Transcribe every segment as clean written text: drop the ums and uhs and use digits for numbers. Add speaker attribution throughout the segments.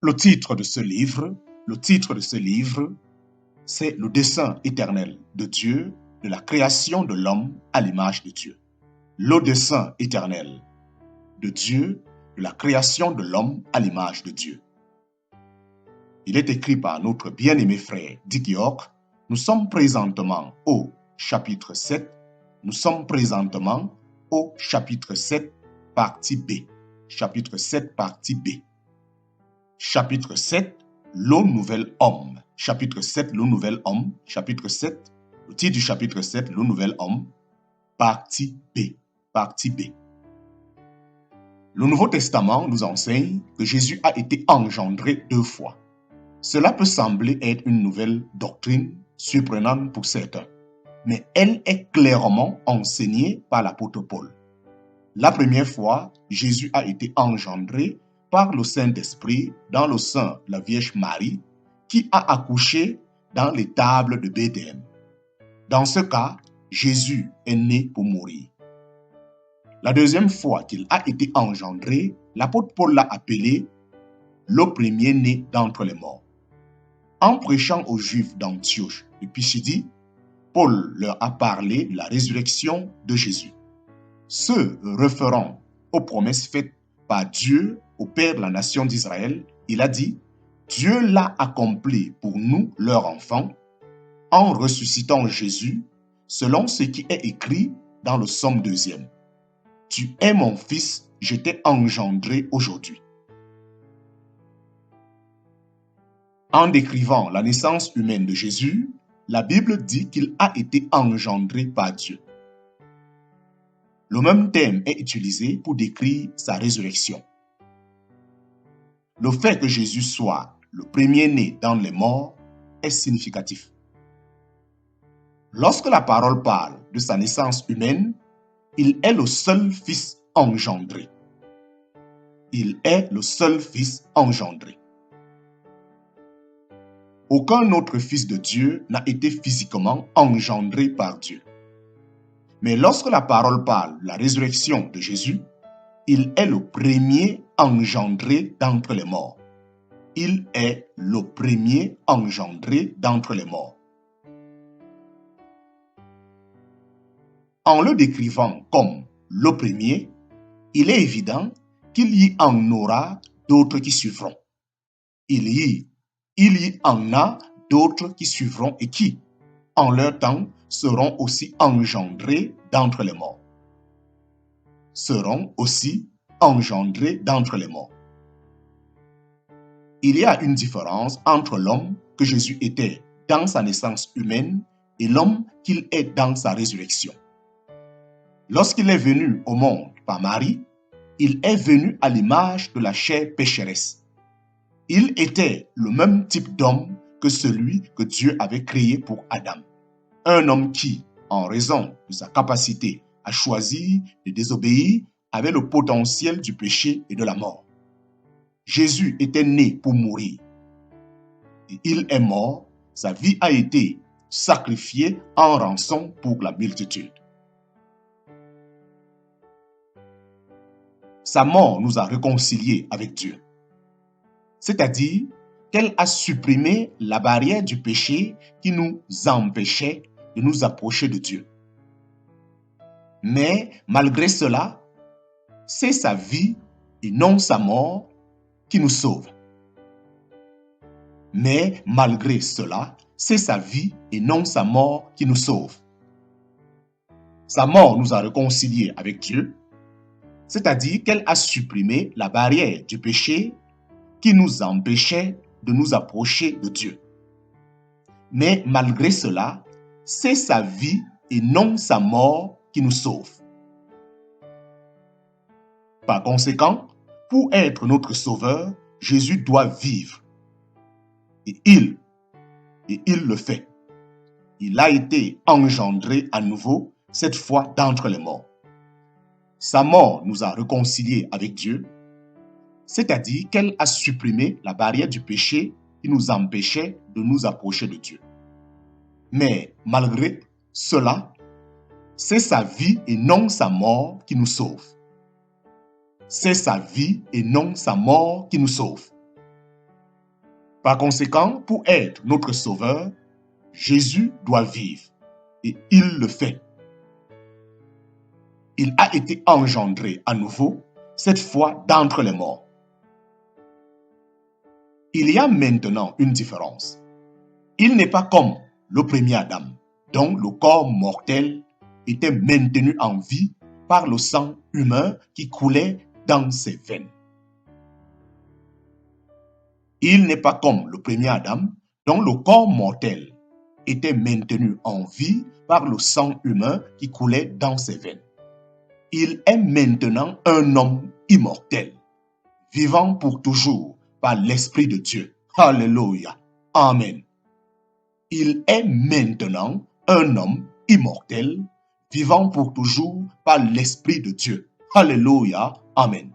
Speaker 1: Le titre de ce livre, c'est le dessein éternel de Dieu, de la création de l'homme à l'image de Dieu. Le dessein éternel de Dieu, de la création de l'homme à l'image de Dieu. Il est écrit par notre bien-aimé frère Dick York. Nous sommes présentement au chapitre 7. Nous sommes présentement au chapitre 7, partie B. Chapitre 7, partie B. Chapitre 7, le nouvel homme. Chapitre 7, le nouvel homme. Chapitre 7, le titre du chapitre 7, le nouvel homme. Partie B. Partie B. Le Nouveau Testament nous enseigne que Jésus a été engendré 2 fois. Cela peut sembler être une nouvelle doctrine surprenante pour certains, mais elle est clairement enseignée par l'apôtre Paul. La première fois, Jésus a été engendré par le Saint-Esprit dans le sein de la Vierge Marie, qui a accouché dans l'étable de Béthléem. Dans ce cas, Jésus est né pour mourir. La deuxième fois qu'il a été engendré, l'apôtre Paul l'a appelé le premier-né d'entre les morts. En prêchant aux Juifs d'Antioche de Pisidie, Paul leur a parlé de la résurrection de Jésus. Se référant aux promesses faites par Dieu au Père de la nation d'Israël, il a dit « Dieu l'a accompli pour nous, leurs enfants, en ressuscitant Jésus, selon ce qui est écrit dans le psaume 2e. Tu es mon fils, je t'ai engendré aujourd'hui. » En décrivant la naissance humaine de Jésus, la Bible dit qu'il a été engendré par Dieu. Le même terme est utilisé pour décrire sa résurrection. Le fait que Jésus soit le premier-né dans les morts est significatif. Lorsque la parole parle de sa naissance humaine, il est le seul fils engendré. Il est le seul fils engendré. Aucun autre fils de Dieu n'a été physiquement engendré par Dieu. Mais lorsque la parole parle de la résurrection de Jésus, il est le premier engendré d'entre les morts. Il est le premier engendré d'entre les morts. En le décrivant comme le premier, il est évident qu'il y en aura d'autres qui suivront. Il y en a d'autres qui suivront et qui, en leur temps, seront aussi engendrés d'entre les morts. Seront aussi engendrés d'entre les morts. Il y a une différence entre l'homme que Jésus était dans sa naissance humaine et l'homme qu'il est dans sa résurrection. Lorsqu'il est venu au monde par Marie, il est venu à l'image de la chair pécheresse. Il était le même type d'homme que celui que Dieu avait créé pour Adam. Un homme qui, en raison de sa capacité à choisir et désobéir, avait le potentiel du péché et de la mort. Jésus était né pour mourir. Et il est mort, sa vie a été sacrifiée en rançon pour la multitude. Sa mort nous a réconciliés avec Dieu. C'est-à-dire qu'elle a supprimé la barrière du péché qui nous empêchait de nous approcher de Dieu. Mais malgré cela, c'est sa vie et non sa mort qui nous sauve. Mais malgré cela, c'est sa vie et non sa mort qui nous sauve. Sa mort nous a réconciliés avec Dieu, c'est-à-dire qu'elle a supprimé la barrière du péché qui nous empêchait de nous approcher de Dieu. Mais malgré cela, c'est sa vie et non sa mort qui nous sauve. Par conséquent, pour être notre sauveur, Jésus doit vivre. Et il le fait. Il a été engendré à nouveau, cette fois d'entre les morts. Sa mort nous a réconciliés avec Dieu, c'est-à-dire qu'elle a supprimé la barrière du péché qui nous empêchait de nous approcher de Dieu. Mais malgré cela, c'est sa vie et non sa mort qui nous sauve. C'est sa vie et non sa mort qui nous sauve. Par conséquent, pour être notre sauveur, Jésus doit vivre. Et il le fait. Il a été engendré à nouveau, cette fois d'entre les morts. Il y a maintenant une différence. Il n'est pas comme le premier Adam, dont le corps mortel était maintenu en vie par le sang humain qui coulait dans ses veines. Il n'est pas comme le premier Adam, dont le corps mortel était maintenu en vie par le sang humain qui coulait dans ses veines. Il est maintenant un homme immortel, vivant pour toujours par l'Esprit de Dieu. Alléluia. Amen. Il est maintenant un homme immortel, vivant pour toujours par l'Esprit de Dieu. Alléluia. Amen.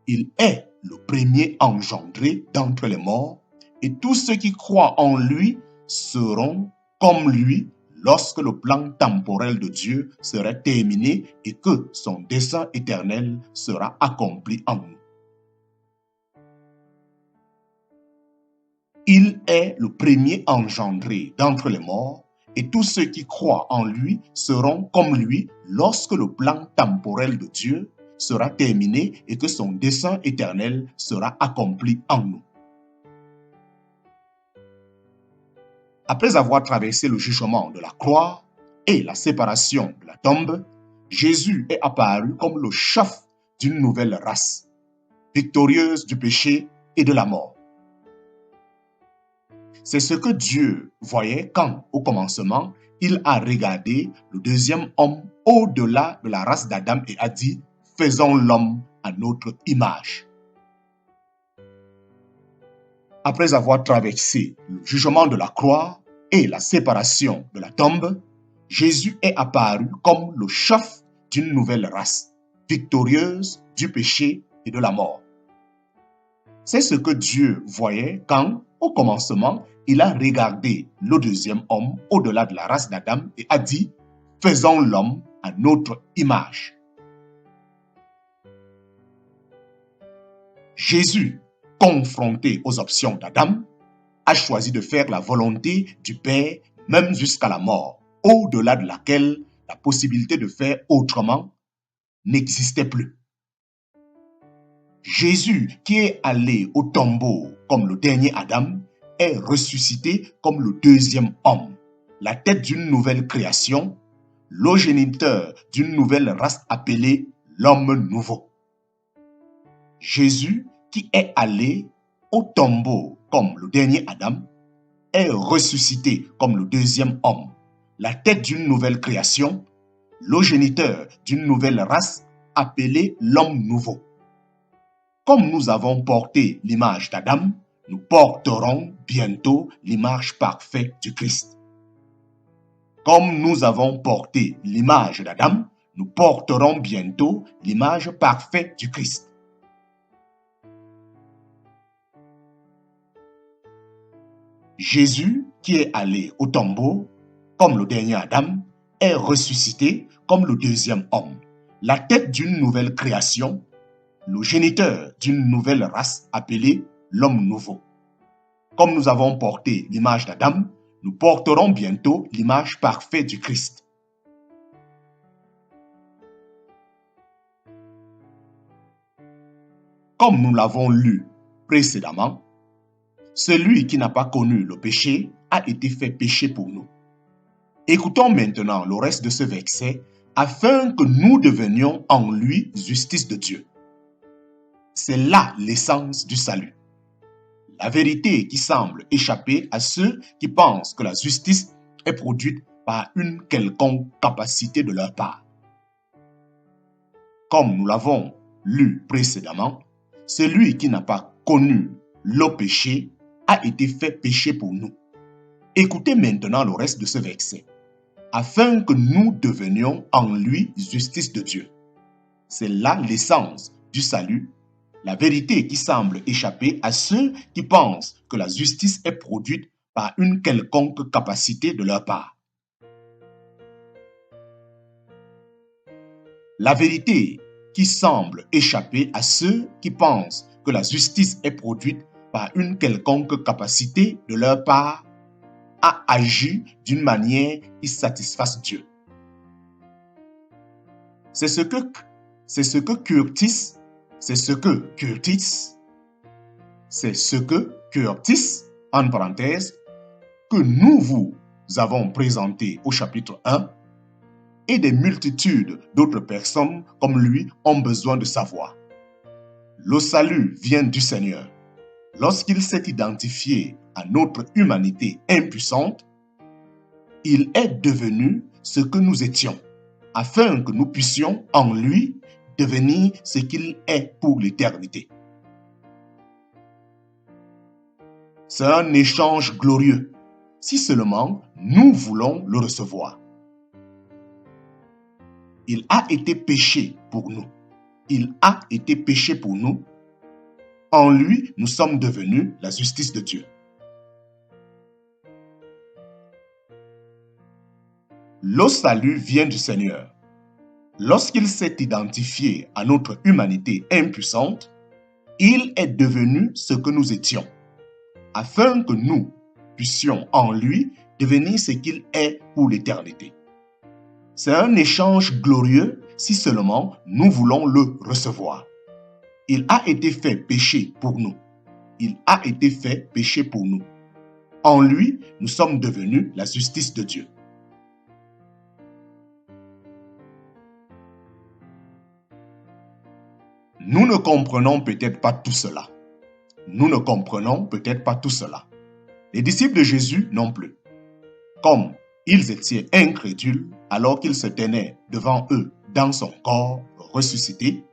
Speaker 1: Il est le premier engendré d'entre les morts, et tous ceux qui croient en lui seront comme lui lorsque le plan temporel de Dieu sera terminé et que son dessein éternel sera accompli en nous. Il est le premier engendré d'entre les morts, et tous ceux qui croient en lui seront comme lui lorsque le plan temporel de Dieu sera terminé et que son dessein éternel sera accompli en nous. Après avoir traversé le jugement de la croix et la séparation de la tombe, Jésus est apparu comme le chef d'une nouvelle race, victorieuse du péché et de la mort. C'est ce que Dieu voyait quand, au commencement, il a regardé le deuxième homme au-delà de la race d'Adam et a dit « Faisons l'homme à notre image ». Après avoir traversé le jugement de la croix et la séparation de la tombe, Jésus est apparu comme le chef d'une nouvelle race, victorieuse du péché et de la mort. C'est ce que Dieu voyait quand, au commencement, il a regardé le deuxième homme au-delà de la race d'Adam et a dit « Faisons l'homme à notre image ». Jésus, confronté aux options d'Adam, a choisi de faire la volonté du Père même jusqu'à la mort, au-delà de laquelle la possibilité de faire autrement n'existait plus. Jésus, qui est allé au tombeau comme le dernier Adam, est ressuscité comme le deuxième homme, la tête d'une nouvelle création, l'ogéniteur d'une nouvelle race appelée l'homme nouveau. Jésus, qui est allé au tombeau comme le dernier Adam, est ressuscité comme le deuxième homme, la tête d'une nouvelle création, l'ogéniteur d'une nouvelle race appelée l'homme nouveau. Comme nous avons porté l'image d'Adam, nous porterons bientôt l'image parfaite du Christ. Comme nous avons porté l'image d'Adam, nous porterons bientôt l'image parfaite du Christ. Jésus, qui est allé au tombeau comme le dernier Adam, est ressuscité comme le deuxième homme, la tête d'une nouvelle création, le géniteur d'une nouvelle race appelée l'homme nouveau. Comme nous avons porté l'image d'Adam, nous porterons bientôt l'image parfaite du Christ. Comme nous l'avons lu précédemment, celui qui n'a pas connu le péché a été fait péché pour nous. Écoutons maintenant le reste de ce verset afin que nous devenions en lui justice de Dieu. C'est là l'essence du salut. La vérité qui semble échapper à ceux qui pensent que la justice est produite par une quelconque capacité de leur part. Comme nous l'avons lu précédemment, celui qui n'a pas connu le péché a été fait péché pour nous. Écoutez maintenant le reste de ce verset. Afin que nous devenions en lui justice de Dieu. C'est là l'essence du salut, la vérité qui semble échapper à ceux qui pensent que la justice est produite par une quelconque capacité de leur part. La vérité qui semble échapper à ceux qui pensent que la justice est produite par une quelconque capacité de leur part à agir d'une manière qui satisfasse Dieu. C'est ce que Curtis, en parenthèse, que nous vous avons présenté au chapitre 1, et des multitudes d'autres personnes comme lui ont besoin de savoir. Le salut vient du Seigneur. Lorsqu'il s'est identifié à notre humanité impuissante, il est devenu ce que nous étions, afin que nous puissions en lui devenir ce qu'il est pour l'éternité. C'est un échange glorieux, si seulement nous voulons le recevoir. Il a été péché pour nous. Il a été péché pour nous. En lui, nous sommes devenus la justice de Dieu. Le salut vient du Seigneur. Lorsqu'il s'est identifié à notre humanité impuissante, il est devenu ce que nous étions, afin que nous puissions en lui devenir ce qu'il est pour l'éternité. C'est un échange glorieux si seulement nous voulons le recevoir. Il a été fait péché pour nous. Il a été fait péché pour nous. En lui, nous sommes devenus la justice de Dieu. Nous ne comprenons peut-être pas tout cela. Les disciples de Jésus non plus. Comme ils étaient incrédules alors qu'il se tenait devant eux dans son corps ressuscité.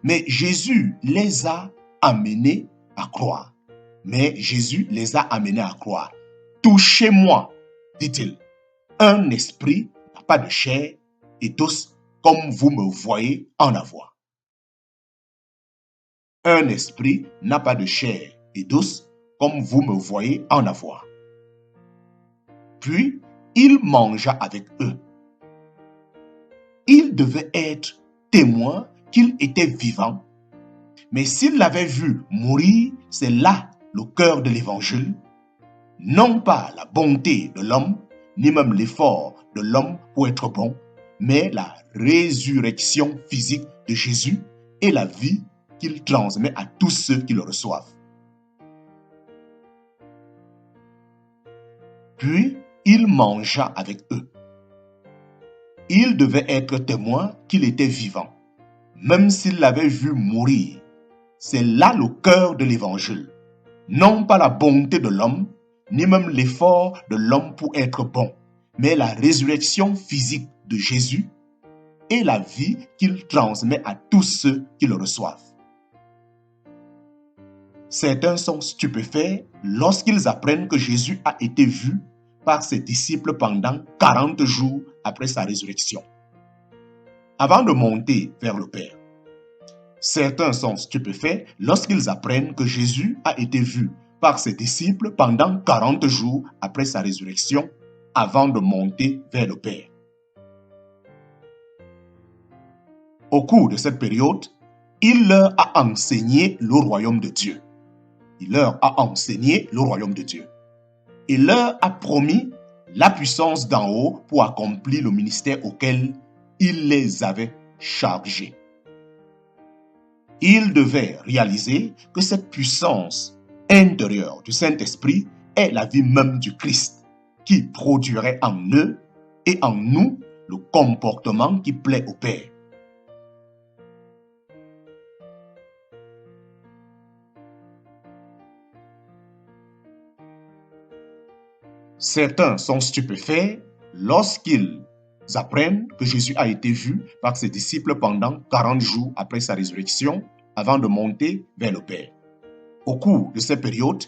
Speaker 1: Mais Jésus les a amenés à croire. Touchez-moi, dit-il. Un esprit n'a pas de chair et d'os comme vous me voyez en avoir. Un esprit n'a pas de chair et d'os comme vous me voyez en avoir. Puis, il mangea avec eux. Il devait être témoin qu'il était vivant. Mais s'il l'avait vu mourir, c'est là le cœur de l'évangile. Non pas la bonté de l'homme, ni même l'effort de l'homme pour être bon, mais la résurrection physique de Jésus et la vie qu'il transmet à tous ceux qui le reçoivent. Puis, il mangea avec eux. Il devait être témoin qu'il était vivant, même s'il l'avait vu mourir. C'est là le cœur de l'évangile. Non pas la bonté de l'homme, ni même l'effort de l'homme pour être bon, mais la résurrection physique de Jésus et la vie qu'il transmet à tous ceux qui le reçoivent. Certains sont stupéfaits lorsqu'ils apprennent que Jésus a été vu par ses disciples pendant 40 jours après sa résurrection, avant de monter vers le Père. Certains sont stupéfaits lorsqu'ils apprennent que Jésus a été vu par ses disciples pendant 40 jours après sa résurrection, avant de monter vers le Père. Au cours de cette période, il leur a enseigné le royaume de Dieu. Il leur a promis la puissance d'en haut pour accomplir le ministère auquel il les avait chargés. Ils devaient réaliser que cette puissance intérieure du Saint-Esprit est la vie même du Christ, qui produirait en eux et en nous le comportement qui plaît au Père. Certains sont stupéfaits lorsqu'ils apprennent que Jésus a été vu par ses disciples pendant 40 jours après sa résurrection, avant de monter vers le Père. Au cours de cette période,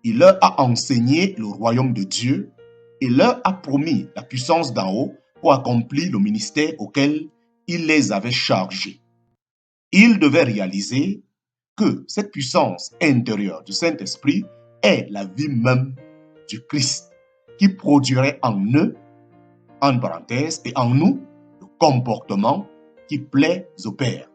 Speaker 1: il leur a enseigné le royaume de Dieu et leur a promis la puissance d'en haut pour accomplir le ministère auquel il les avait chargés. Ils devaient réaliser que cette puissance intérieure du Saint-Esprit est la vie même du Christ, qui produirait en eux en parenthèse, et en nous le comportement qui plaît au Père.